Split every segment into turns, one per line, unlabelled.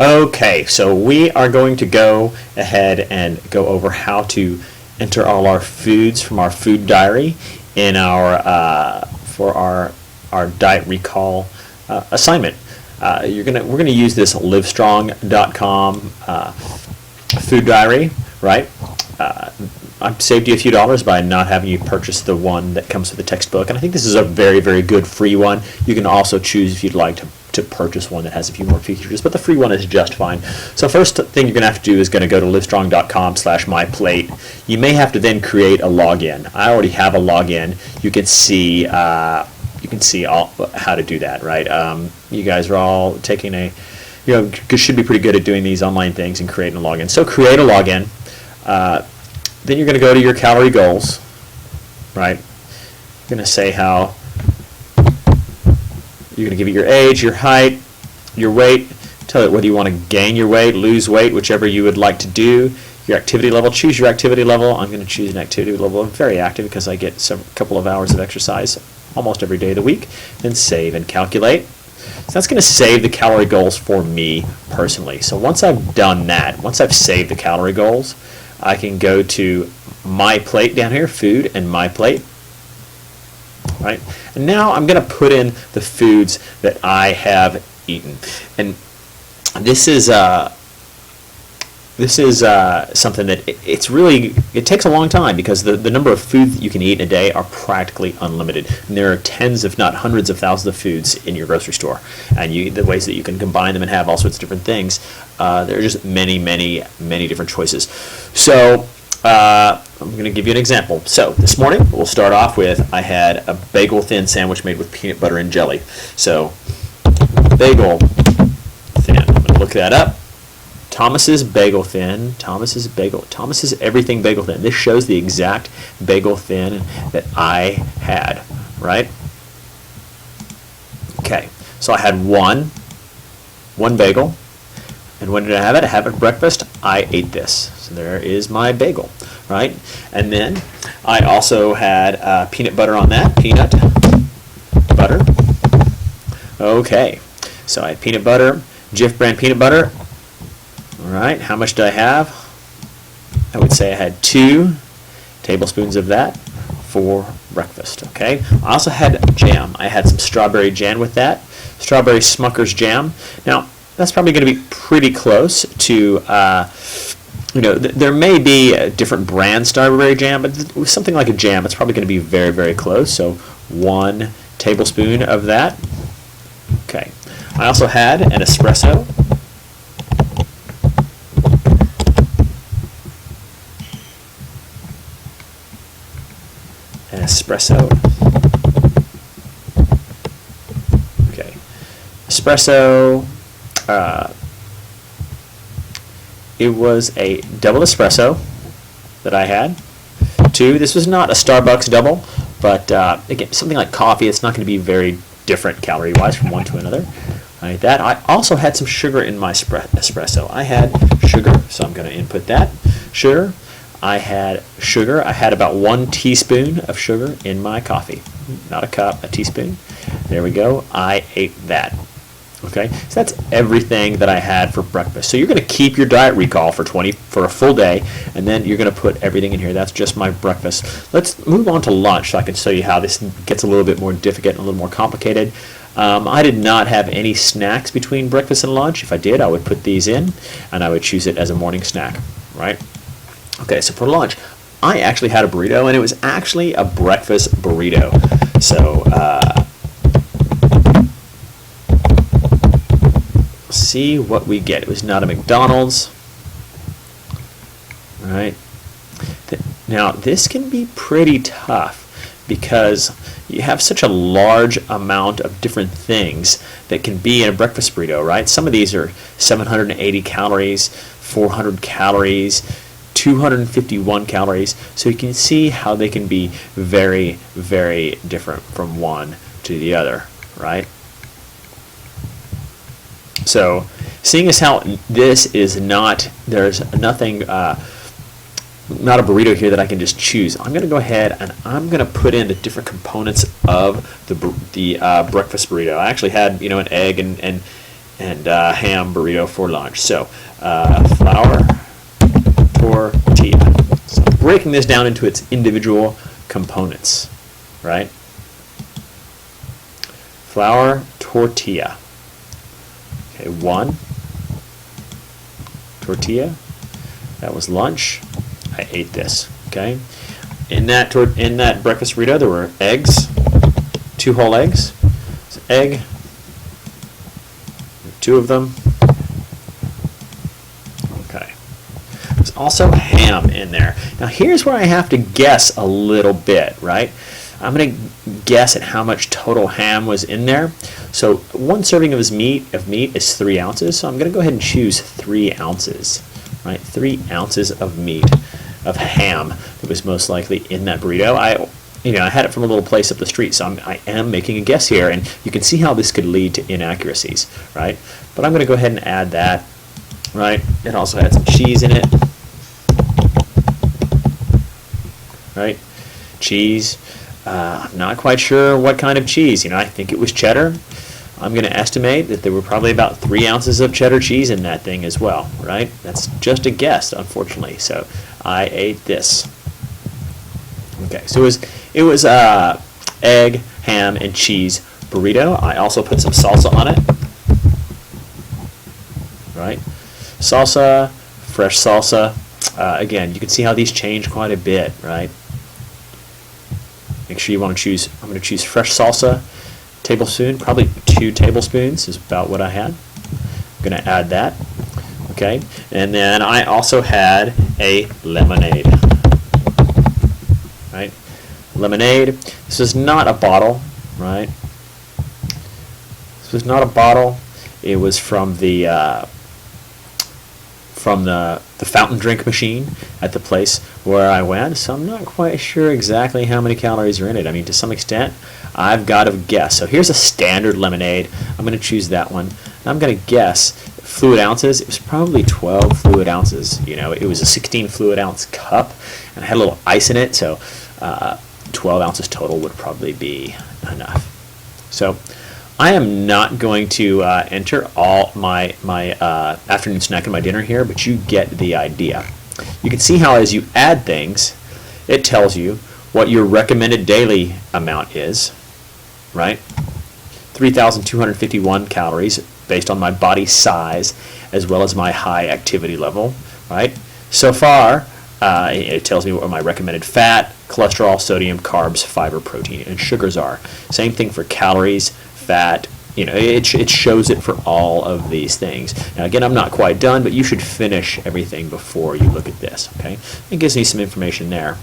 Okay, so we are going to go ahead and go over how to enter all our foods from our food diary in our for our diet recall assignment. We're gonna use this Livestrong.com food diary, right? I've saved you a few dollars by not having you purchase the one that comes with the textbook, and I think this is a very, very good free one. You can also choose if you'd like to purchase one that has a few more features, but the free one is just fine. So first thing you're going to have to do is going to go to livestrong.com/myplate. You may have to then create a login. I already have a login. You can see all how to do that, right? You guys are all taking should be pretty good at doing these online things and creating a login. So create a login. Then you're going to go to your calorie goals, right? You're going to say how you're going to give it your age, your height, your weight, tell it whether you want to gain your weight, lose weight, whichever you would like to do, your activity level, choose your activity level. I'm going to choose an activity level of very active because I get a couple of hours of exercise almost every day of the week. Then save and calculate. So that's going to save the calorie goals for me personally. So once I've done that, once I've saved the calorie goals, I can go to My Plate down here, Food and My Plate. Right? And now I'm going to put in the foods that I have eaten. And this is something that it takes a long time because the number of food that you can eat in a day are practically unlimited. And there are tens, if not hundreds of thousands of foods in your grocery store. And the ways that you can combine them and have all sorts of different things, there are just many, many, many different choices. So I'm going to give you an example. So this morning we'll start off with I had a bagel thin sandwich made with peanut butter and jelly. So bagel thin. I'm going to look that up. Thomas's Bagel Thin, Thomas's Everything Bagel Thin. This shows the exact bagel thin that I had, right? Okay, so I had one bagel, and when did I have it? I had it for breakfast. I ate this. So there is my bagel, right? And then I also had peanut butter on that, peanut butter. Okay, so I had peanut butter, Jif brand peanut butter. All right, how much do I have? I would say I had 2 tablespoons of that for breakfast, okay? I also had jam. I had some strawberry jam with that, strawberry Smucker's jam. Now, that's probably going to be pretty close to, there may be a different brand strawberry jam, but with something like a jam, it's probably going to be very, very close. So 1 tablespoon of that. Okay. I also had an espresso. An espresso. Okay. Espresso. It was a double espresso that I had. 2. This was not a Starbucks double, but again, something like coffee. It's not going to be very different calorie-wise from one to another. Like that. I also had some sugar in my espresso. I had sugar, so I'm going to input that. Sugar. I had sugar. I had about 1 teaspoon of sugar in my coffee. Not a cup, a teaspoon. There we go. I ate that. Okay, so that's everything that I had for breakfast. So you're going to keep your diet recall for a full day, and then you're going to put everything in here. That's just my breakfast. Let's move on to lunch so I can show you how this gets a little bit more difficult and a little more complicated. I did not have any snacks between breakfast and lunch. If I did, I would put these in, and I would choose it as a morning snack, right? Okay, so for lunch, I actually had a burrito, and it was actually a breakfast burrito. So, see what we get. It was not a McDonald's. All right. Now, this can be pretty tough because you have such a large amount of different things that can be in a breakfast burrito, right? Some of these are 780 calories, 400 calories, 251 calories. So you can see how they can be very, very different from one to the other, right? So seeing as how this is not, there's nothing, not a burrito here that I can just choose, I'm going to go ahead and I'm going to put in the different components of the breakfast burrito. I actually had, an egg and and ham burrito for lunch. So flour, tortilla. So breaking this down into its individual components, right? Flour, tortilla. Okay, 1 tortilla. That was lunch. I ate this. Okay. In that breakfast burrito, there were eggs, 2 whole eggs. So egg, 2 of them. Okay. There's also ham in there. Now here's where I have to guess a little bit, right? I'm going to guess at how much total ham was in there. So 1 serving of meat is 3 ounces. So I'm going to go ahead and choose 3 ounces, right? 3 ounces of meat, of ham that was most likely in that burrito. I had it from a little place up the street, so I am making a guess here, and you can see how this could lead to inaccuracies, right? But I'm going to go ahead and add that, right? It also had some cheese in it, right? Cheese. I'm not quite sure what kind of cheese. I think it was cheddar. I'm going to estimate that there were probably about 3 ounces of cheddar cheese in that thing as well, right? That's just a guess, unfortunately. So I ate this. Okay, so it was egg, ham, and cheese burrito. I also put some salsa on it, right? Salsa, fresh salsa. Again, you can see how these change quite a bit, right? Make sure you want to choose, I'm going to choose fresh salsa, tablespoon, probably 2 tablespoons is about what I had. I'm going to add that, okay? And then I also had a lemonade, right? Lemonade, this is not a bottle, right? This was not a bottle, it was from the fountain drink machine at the place where I went, so I'm not quite sure exactly how many calories are in it. I mean, to some extent, I've got to guess. So here's a standard lemonade. I'm going to choose that one. And I'm going to guess fluid ounces. It was probably 12 fluid ounces. It was a 16 fluid ounce cup, and it had a little ice in it, so 12 ounces total would probably be enough. So I am not going to enter all my afternoon snack and my dinner here, but you get the idea. You can see how as you add things, it tells you what your recommended daily amount is, right? 3,251 calories based on my body size as well as my high activity level, right? So far, it tells me what my recommended fat, cholesterol, sodium, carbs, fiber, protein, and sugars are. Same thing for calories, fat, it shows it for all of these things. Now again, I'm not quite done, but you should finish everything before you look at this, okay? It gives me some information there,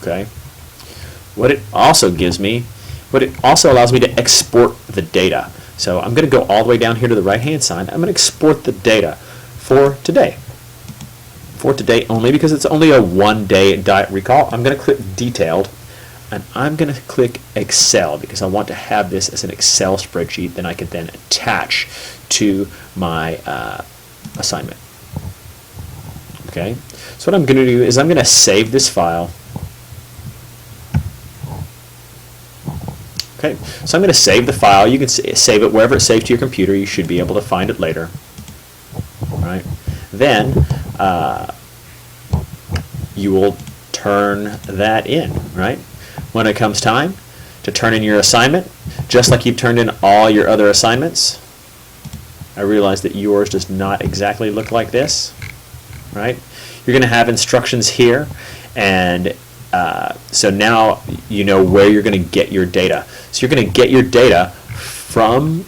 okay? What it also allows me to export the data. So I'm going to go all the way down here to the right-hand side. I'm going to export the data for today. For today only, because it's only a 1-day diet recall. I'm going to click Detailed, and I'm going to click Excel because I want to have this as an Excel spreadsheet that I can then attach to my assignment. Okay, so what I'm going to do is I'm going to save this file. Okay, so I'm going to save the file. You can save it wherever it's saved to your computer. You should be able to find it later. All right, then you will turn that in, right? When it comes time to turn in your assignment, just like you've turned in all your other assignments. I realize that yours does not exactly look like this, right? You're going to have instructions here, and so now you know where you're going to get your data. So you're going to get your data from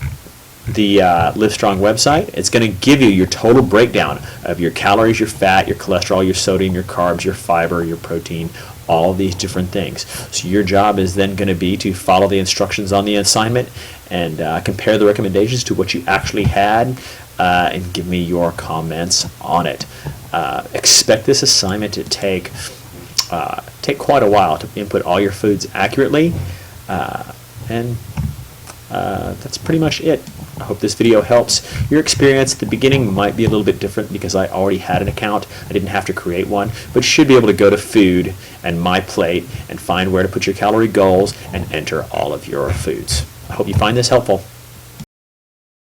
the Livestrong website. It's going to give you your total breakdown of your calories, your fat, your cholesterol, your sodium, your carbs, your fiber, your protein, all of these different things. So your job is then going to be to follow the instructions on the assignment and compare the recommendations to what you actually had and give me your comments on it. Expect this assignment to take quite a while to input all your foods accurately, and that's pretty much it. I hope this video helps. Your experience at the beginning might be a little bit different because I already had an account. I didn't have to create one, but you should be able to go to Food and My Plate and find where to put your calorie goals and enter all of your foods. I hope you find this helpful.